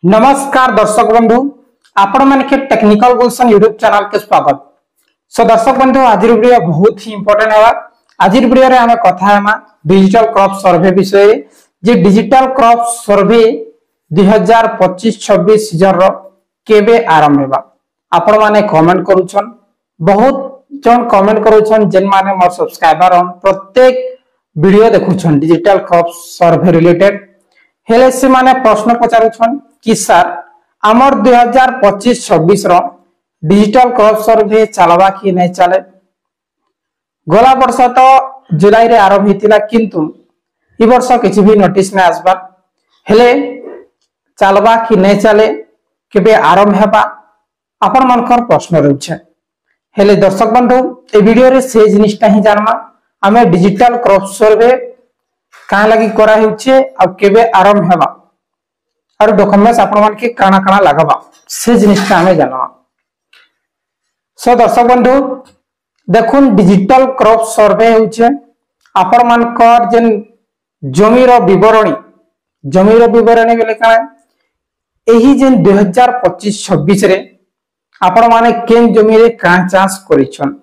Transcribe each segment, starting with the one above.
नमस्कार दर्शक बंधु आपण माने के टेक्निकल गुलशन यूट्यूब चैनल के स्वागत। सो दर्शक बंधु आज वीडियो बहुत ही इंपोर्टेंट है। आज वीडियो रे हमें कथा है डिजिटल क्रॉप सर्वे विषय जे डिजिटल क्रॉप सर्वे 2025-26 सीजन रो केबे आरंभ हेबा। आपण माने कमेंट करूछन, बहुत जन कमेंट करूछन जेन माने मोर सब्सक्राइबर हम प्रत्येक वीडियो देखुछन डिजिटल क्रॉप सर्वे रिलेटेड हेले से माने प्रश्न पचारुछन कि सर आमर 2025-26 रो डिजिटल क्रॉप सर्वे चलबा कि नहीं चले। गला वर्ष तो जुलाई रे आरंभ हितिला किंतु ई वर्ष किछि भी नोटिस नै आसबा हेले चलबा कि नहीं चले केबे आरंभ हेबा आपण मनकर प्रश्न रहउछे। हेले दर्शक बंधु ए वीडियो रे से जिनिसटा ही जानमा हमें डिजिटल क्रॉप सर्वे का लगी करा हेउछे आ केबे आरंभ हेबा और डॉक्यूमेंट्स आपण मन के काना काना लागबा से जिनिसटा हमें जानवा। सो दर्शक बंधु देखुन डिजिटल क्रॉप सर्वे हेउछे आपण मनकर जेन जमीर विवरणी बेले का एही जेन 2025-26 रे आपण माने केन जमी रे का चाष करिछन।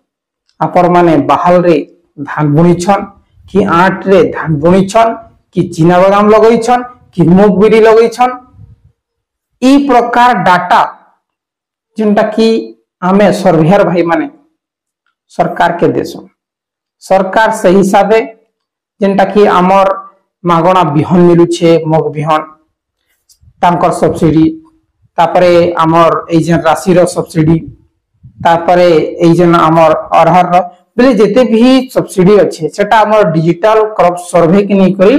आपण माने बहाल रे धान बुनिछन कि आठ रे धान बुनिछन कि चीना बादाम लगैछन कि मूंग बिरी लगैछन। ई प्रकार डाटा जिनटा कि हमें सर्वेयर भाई माने सरकार के देसो सरकार से हिसाबे जिनटा कि हमर मागणा बिहन मिलुछे मूंग बिहन तांकर सब्सिडी तापरे हमर ए जेन राशि रो सब्सिडी तापरे ए जेन हमर अरहर रो बेले जेते भी सब्सिडी अच्छे सेटा हमर डिजिटल क्रॉप सर्वे के नै करी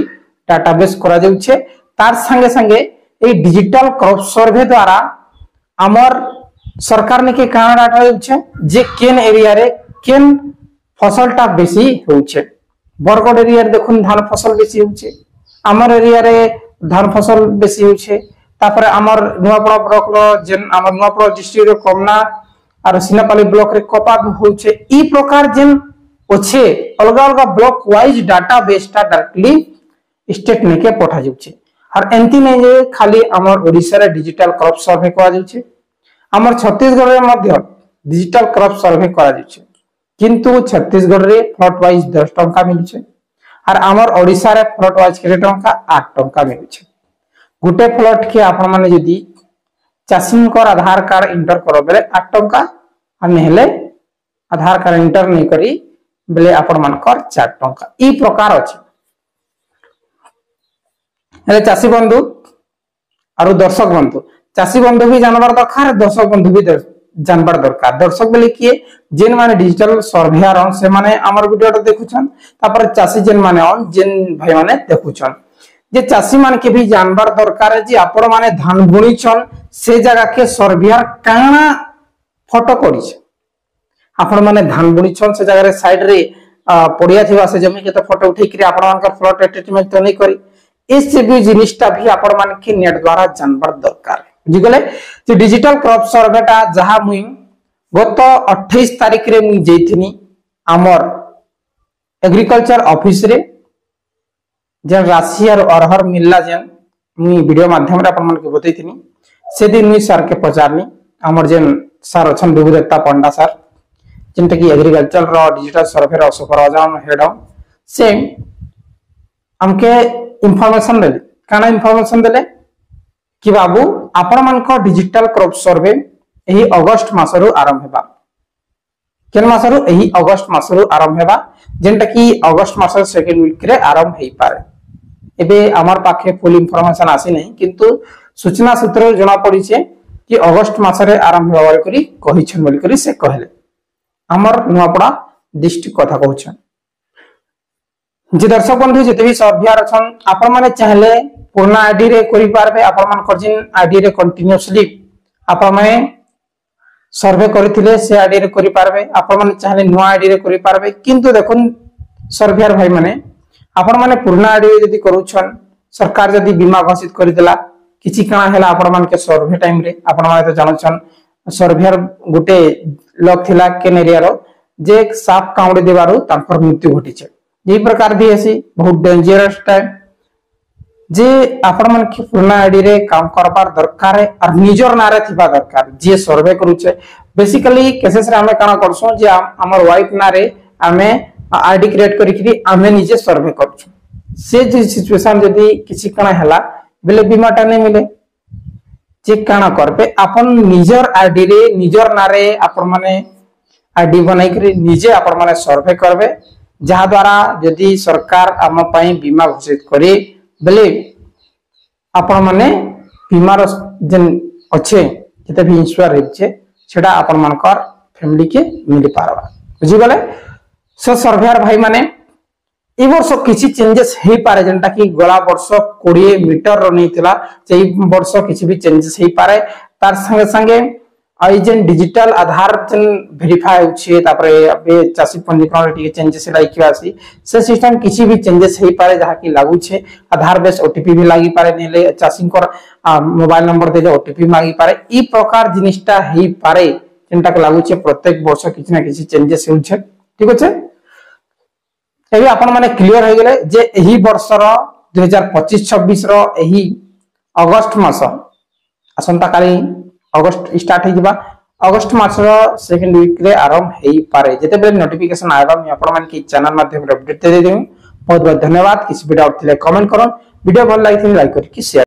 डाटाबेस करा जाउछे। तार संगे संगे ए डिजिटल क्रॉप सर्वे द्वारा हमर सरकार ने के काना डाटा जाउछे जे केन एरिया रे केन फसलटा बेसी होउछे। बरगड एरिया रे देखुन धान फसल बेसी होउछे, हमर एरिया रे धान फसल बेसी होउछे। तापर हमर नुआपड़ा ब्लॉक रो जेन हमर नुआपड़ा डिस्ट्रिक्ट रो कमना और सिनापाली ब्लॉक रे कपा होउछे। ई प्रकार जेन ओछे अलगा अलगा ब्लॉक वाइज डाटाबेस टा डायरेक्टली स्टेट ने के पठा जाउछे और एंती नै जे खाली हमर ओडिसा रे डिजिटल क्रॉप सर्वे करा जाउछे हमर छत्तीसगढ़ रे मध्य डिजिटल क्रॉप सर्वे करा जाउछे किंतु छत्तीसगढ़ रे फ्लॉट वाइज 10 टंका मिलुछे और हमर ओडिसा रे फ्लॉट वाइज केते टंका 8 टंका मिलुछे। गुटे फ्लॉट के आपण माने जदी चाषी को आधार कार्ड इंटर करो बेले 8 टंका और नेले आधार कार्ड इंटर नहीं करी बेले आपण मानकर 4 टंका ई प्रकार अछि। हेले चाषी बंधु और दर्शक बंधु चाषी बंधु भी जानवर दरकार दर्शक बंधु भी जानवर दरकार। दर्शक बेले किए जेन माने डिजिटल सर्वेयर on से माने हमर वीडियो देखुछन तापर चाषी जेन माने on जेन भाई माने देखुछन जे चाषी मान के भी जानवर दरकार जे आपण माने धान बुनिछन से जगह के सर्वेयर काना फोटो करिछ। आपण माने धान बुनिछन से जगह रे साइड रे पड़िया थिबा से जमी के तो फोटो उठै कि आपण मानकर फ्लॉट अटैचमेंट तो नहीं करी इस भी जिनिसटा भी आपण मान के नेट द्वारा जानवर दरकार बुझिगले। जे डिजिटल क्रॉप सर्वेटा जहा मुई गत 28 तारिख रे मुई जैथिनी हमर एग्रीकल्चर ऑफिस रे जेन राशि और अरहर मिलला जेन मुई वीडियो माध्यम रे आपण मन के बतैथिनी से दिन मुई सर के पचारनी हमर जेन सर अछन विभुदत्ता पंडा सर जेंटा कि एग्रीकल्चर रो डिजिटल सर्वे रो सुपरवाइजर हेड से हमके इंफॉर्मेशन देले काना इंफॉर्मेशन देले कि बाबू आपण मन को डिजिटल क्रॉप सर्वे एही अगस्त मासरु आरंभ हेबा केन मासरु एही अगस्त मासरु आरंभ हेबा जेंटा कि अगस्त मासर सेकंड वीक रे आरंभ हेई पारे। एबे हमर पाखे फुल इंफॉर्मेशन आसी नहीं किंतु सूचना सूत्र जना पड़ी छे कि अगस्त मासरे आरंभ हेबा करी कहिछन बोली करी से कहले हमर नुआपड़ा डिस्ट्रिक्ट कथा कहछन। जे दर्शक बंधु जते भी सर्वेयर अछन आपण माने चाहले पुराना आईडी रे करि पारबे आपण मान करजिन आईडी रे कंटीन्यूअसली आपण माने सर्वे करथिले से आईडी रे करि पारबे आपण माने चाहले नुआ आईडी रे करि पारबे किंतु देखुन सर्वेयर भाई माने आपण माने पुराना आईडी रे जदी करूछन सरकार जदी बीमा घोषित करि देला किछि काना हैला आपण मान के सर्वे टाइम रे आपण माने तो जानछन सर्वेयर गुटे लोक थिला केन एरिया रो जे साप काउडी देबारु तांकर मृत्यु घटिছে। जे प्रकार भी ऐसी बहुत डेंजरस टाइम जे आपण मन के पुराना आईडी रे काम करबार दरकार है और निजर नारे थिबा दरकार जे सर्वे करूचे बेसिकली केसेस रे हमें काना करसो जे हमर वाइफ नारे हमें आईडी क्रिएट करिकरी हमें निजे सर्वे करछु से जे सिचुएशन जदी किछि काना हला बेले बीमाटा नै मिले जे काना करबे अपन निजर आईडी रे निजर नारे आपण माने आईडी बनाई करी निजे आपण माने सर्वे करबे जहा द्वारा यदि सरकार हम पई बीमा घोषित करे बेले आपण माने बीमार जन अच्छे जते भी इंश्योर हेछे सेटा आपण मानकर फैमिली के मिल पारबा बुझी गले सो सर्वेयर भाई माने ए वर्ष किछि चेंजेस हे पारे जनता कि गला वर्ष 20 मीटर रो नैतिला सेही वर्ष किछि भी चेंजेस हे पारे तार संगे संगे आई जेन डिजिटल आधार जन वेरीफाई होछे तापरे अबे चासी पंजीकरण रे चेंजेस लाइक आसी से सिस्टम किछि भी चेंजेस हे पारे जहा कि लागू छे आधार बेस ओटीपी भी लागि पारे नेले चासी कर मोबाइल नंबर देले ओटीपी मागी पारे ई प्रकार जिनिसटा हे पारे जेनटा के लागू छे प्रत्येक वर्ष किछि ना किछि चेंजेस होछे ठीक अछि एबे आपण माने क्लियर हो गेले जे एही वर्ष रो 2025-26 रो एही अगस्त मास असंता काली अगस्त स्टार्ट हो अगस्त मास रो सेकंड वीक रे आरंभ हेई पारे जते बेले नोटिफिकेशन आइबा मैं आपण मान के चैनल माध्यम रे अपडेट दे देउ बहुत बहुत धन्यवाद किसी वीडियो आउट थिले कमेंट करो वीडियो भल लागिथिले लाइक करके शेयर